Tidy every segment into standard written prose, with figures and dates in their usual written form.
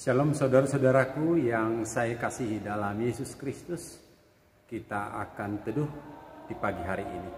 Shalom saudara-saudaraku yang saya kasihi dalam Yesus Kristus. Kita akan teduh di pagi hari ini.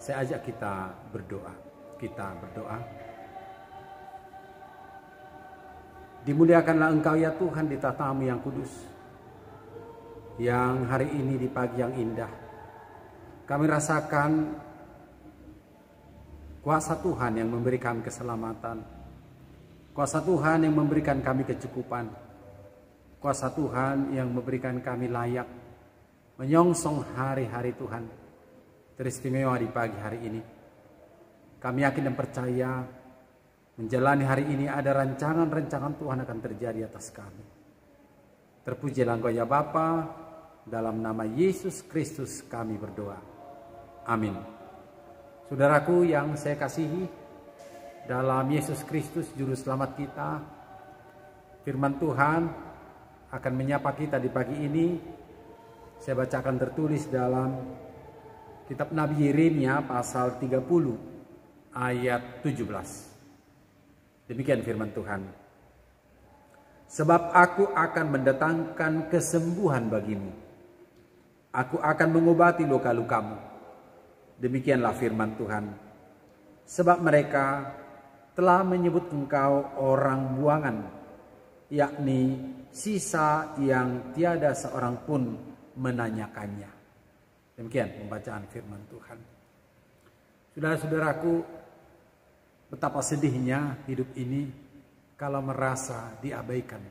Saya ajak kita berdoa. Dimuliakanlah Engkau ya Tuhan di tatamu yang kudus. Yang hari ini di pagi yang indah, kami rasakan kuasa Tuhan yang memberi kami keselamatan. Kuasa Tuhan yang memberikan kami kecukupan. Kuasa Tuhan yang memberikan kami layak menyongsong hari-hari Tuhan teristimewa di pagi hari ini. Kami yakin dan percaya menjalani hari ini ada rancangan-rancangan Tuhan akan terjadi atas kami. Terpujilah Engkau ya Bapa, dalam nama Yesus Kristus kami berdoa. Amin. Saudaraku yang saya kasihi, dalam Yesus Kristus juru selamat kita, firman Tuhan akan menyapa kita di pagi ini. Saya bacakan tertulis dalam Kitab Nabi Yeremia pasal 30 ayat 17. Demikian firman Tuhan. Sebab aku akan mendatangkan kesembuhan bagimu. Aku akan mengobati luka-lukamu. Demikianlah firman Tuhan. Sebab mereka telah menyebut engkau orang buangan, yakni sisa yang tiada seorang pun menanyakannya. Demikian pembacaan firman Tuhan. Saudara-saudaraku, betapa sedihnya hidup ini kalau merasa diabaikan,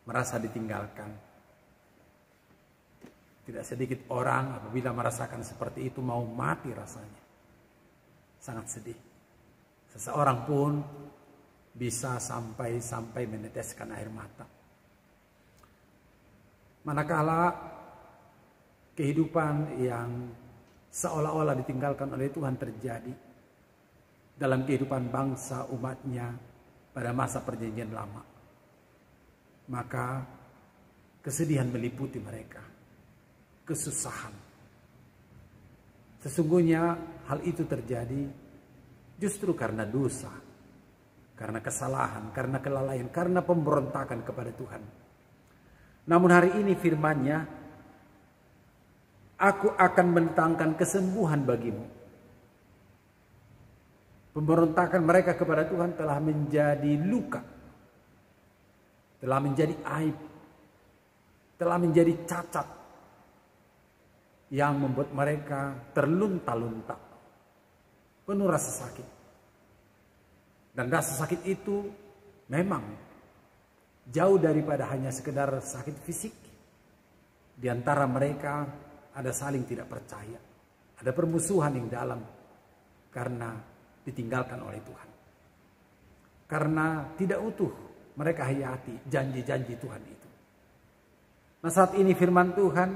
merasa ditinggalkan. Tidak sedikit orang apabila merasakan seperti itu mau mati rasanya. Sangat sedih. Seseorang pun bisa sampai meneteskan air mata. Manakala kehidupan yang seolah-olah ditinggalkan oleh Tuhan terjadi dalam kehidupan bangsa umatnya pada masa perjanjian lama, maka kesedihan meliputi mereka, kesusahan. Sesungguhnya hal itu terjadi justru karena dosa, karena kesalahan, karena kelalaian, karena pemberontakan kepada Tuhan. Namun hari ini firman-Nya, aku akan mendatangkan kesembuhan bagimu. Pemberontakan mereka kepada Tuhan telah menjadi luka, telah menjadi aib, telah menjadi cacat yang membuat mereka terlunta-lunta, penuh rasa sakit. Dan rasa sakit itu memang jauh daripada hanya sekedar sakit fisik. Di antara mereka ada saling tidak percaya, ada permusuhan yang dalam karena ditinggalkan oleh Tuhan. Karena tidak utuh mereka hayati janji-janji Tuhan itu. Nah, saat ini firman Tuhan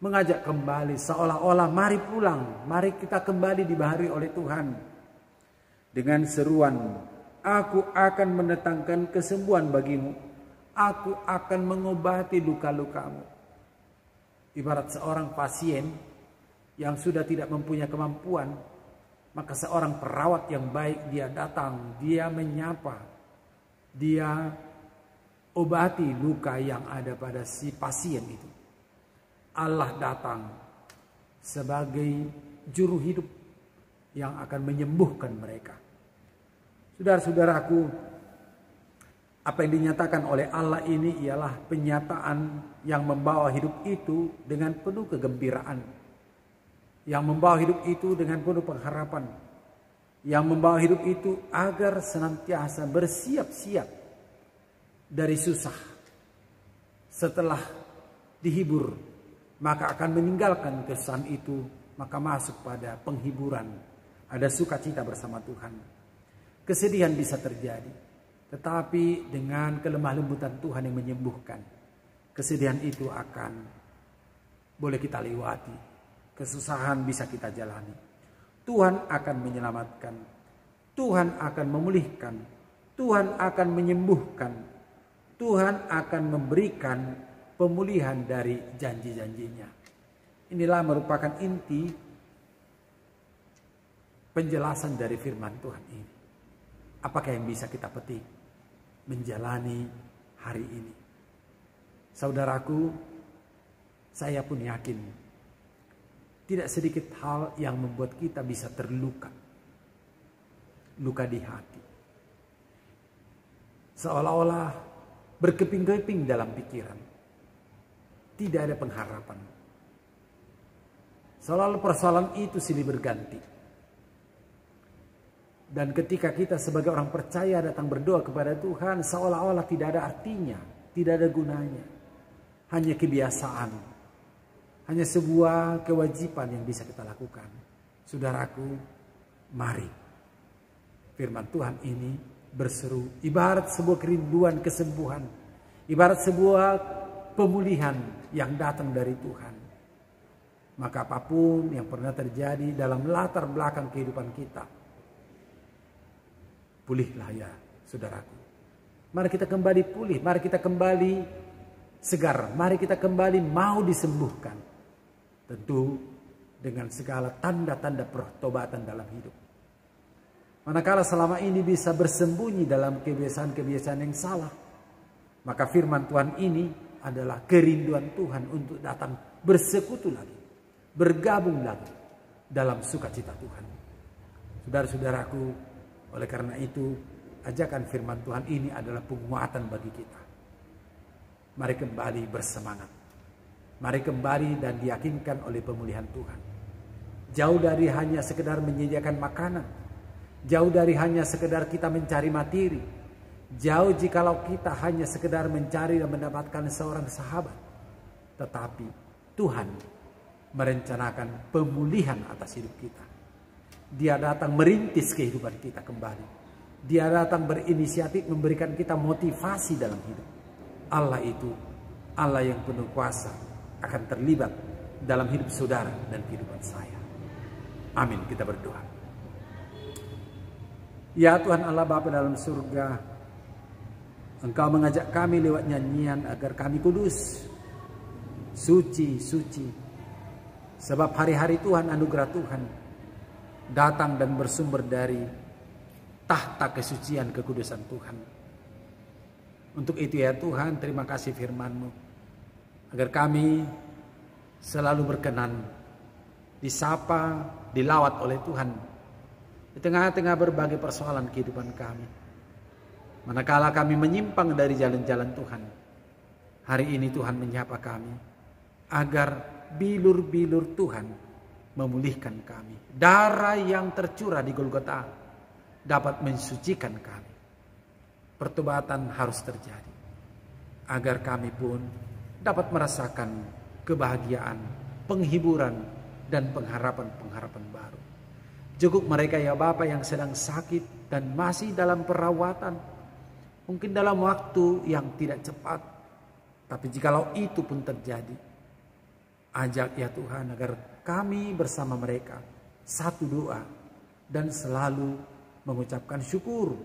mengajak kembali seolah-olah mari pulang, mari kita kembali dibahari oleh Tuhan dengan seruan, aku akan mendatangkan kesembuhan bagimu, aku akan mengobati luka-lukamu. Ibarat seorang pasien yang sudah tidak mempunyai kemampuan, maka seorang perawat yang baik dia datang, dia menyapa, dia obati luka yang ada pada si pasien itu. Allah datang sebagai juru hidup yang akan menyembuhkan mereka. Saudara-saudaraku, apa yang dinyatakan oleh Allah ini ialah penyataan yang membawa hidup itu dengan penuh kegembiraan. Yang membawa hidup itu dengan penuh pengharapan. yang membawa hidup itu agar senantiasa bersiap-siap dari susah. Setelah dihibur, maka akan meninggalkan kesan itu, maka masuk pada penghiburan. Ada sukacita bersama Tuhan. Kesedihan bisa terjadi, tetapi dengan kelemah lembutan Tuhan yang menyembuhkan, kesedihan itu akan boleh kita lewati. Kesusahan bisa kita jalani. Tuhan akan menyelamatkan, Tuhan akan memulihkan, Tuhan akan menyembuhkan, Tuhan akan memberikan pemulihan dari janji-janjinya. Inilah merupakan inti penjelasan dari firman Tuhan ini. Apakah yang bisa kita petik menjalani hari ini? Saudaraku, saya pun yakin tidak sedikit hal yang membuat kita bisa terluka. Luka di hati. Seolah-olah berkeping-keping dalam pikiran. Tidak ada pengharapan. Seolah-olah persoalan itu silih berganti. Dan ketika kita sebagai orang percaya datang berdoa kepada Tuhan, seolah-olah tidak ada artinya, tidak ada gunanya. Hanya kebiasaan, hanya sebuah kewajiban yang bisa kita lakukan. Saudaraku, mari. Firman Tuhan ini berseru, ibarat sebuah kerinduan kesembuhan, ibarat sebuah pemulihan yang datang dari Tuhan. Maka apapun yang pernah terjadi dalam latar belakang kehidupan kita, pulihlah ya saudaraku. Mari kita kembali pulih, mari kita kembali segar, mari kita kembali mau disembuhkan. Tentu dengan segala tanda-tanda pertobatan dalam hidup. Manakala selama ini bisa bersembunyi dalam kebiasaan-kebiasaan yang salah, maka firman Tuhan ini adalah kerinduan Tuhan untuk datang bersekutu lagi, bergabung lagi dalam sukacita Tuhan. Saudara-saudaraku, oleh karena itu, ajakan firman Tuhan ini adalah penguatan bagi kita. Mari kembali bersemangat. Mari kembali dan diyakinkan oleh pemulihan Tuhan. Jauh dari hanya sekedar menyediakan makanan. Jauh dari hanya sekedar kita mencari materi. Jauh jikalau kita hanya sekedar mencari dan mendapatkan seorang sahabat. Tetapi Tuhan merencanakan pemulihan atas hidup kita. Dia datang merintis kehidupan kita kembali. Dia datang berinisiatif memberikan kita motivasi dalam hidup. Allah itu, Allah yang penuh kuasa, akan terlibat dalam hidup saudara dan kehidupan saya. Amin, kita berdoa. Ya Tuhan Allah Bapa dalam surga, Engkau mengajak kami lewat nyanyian agar kami kudus, suci, suci. Sebab hari-hari Tuhan, anugerah Tuhan datang dan bersumber dari tahta kesucian kekudusan Tuhan. Untuk itu ya Tuhan, terima kasih firman-Mu, agar kami selalu berkenan disapa, dilawat oleh Tuhan di tengah-tengah berbagai persoalan kehidupan kami. Manakala kami menyimpang dari jalan-jalan Tuhan, hari ini Tuhan menyapa kami agar bilur-bilur Tuhan memulihkan kami. Darah yang tercurah di Golgota dapat mensucikan kami. Pertobatan harus terjadi agar kami pun dapat merasakan kebahagiaan, penghiburan, dan pengharapan-pengharapan baru. Cukup mereka ya Bapa yang sedang sakit dan masih dalam perawatan, mungkin dalam waktu yang tidak cepat. Tapi jikalau itu pun terjadi, ajak ya Tuhan agar kami bersama mereka satu doa dan selalu mengucapkan syukur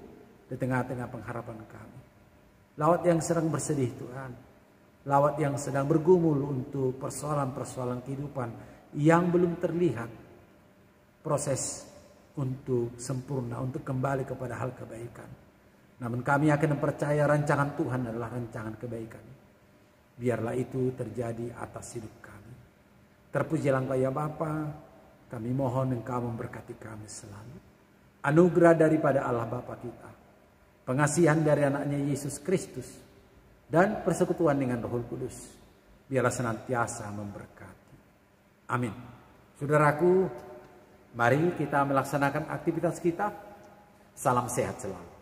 di tengah-tengah pengharapan kami. Lawat yang sedang bersedih Tuhan, lawat yang sedang bergumul untuk persoalan-persoalan kehidupan yang belum terlihat proses untuk sempurna, untuk kembali kepada hal kebaikan. Namun kami akan percaya rancangan Tuhan adalah rancangan kebaikan. Biarlah itu terjadi atas hidup kami. Terpujilah Engkau ya Bapa, kami mohon Engkau memberkati kami selalu. Anugerah daripada Allah Bapa kita, pengasihan dari anaknya Yesus Kristus, dan persekutuan dengan Roh Kudus, biarlah senantiasa memberkati. Amin. Saudaraku, Mari kita melaksanakan aktivitas kita. Salam sehat selalu.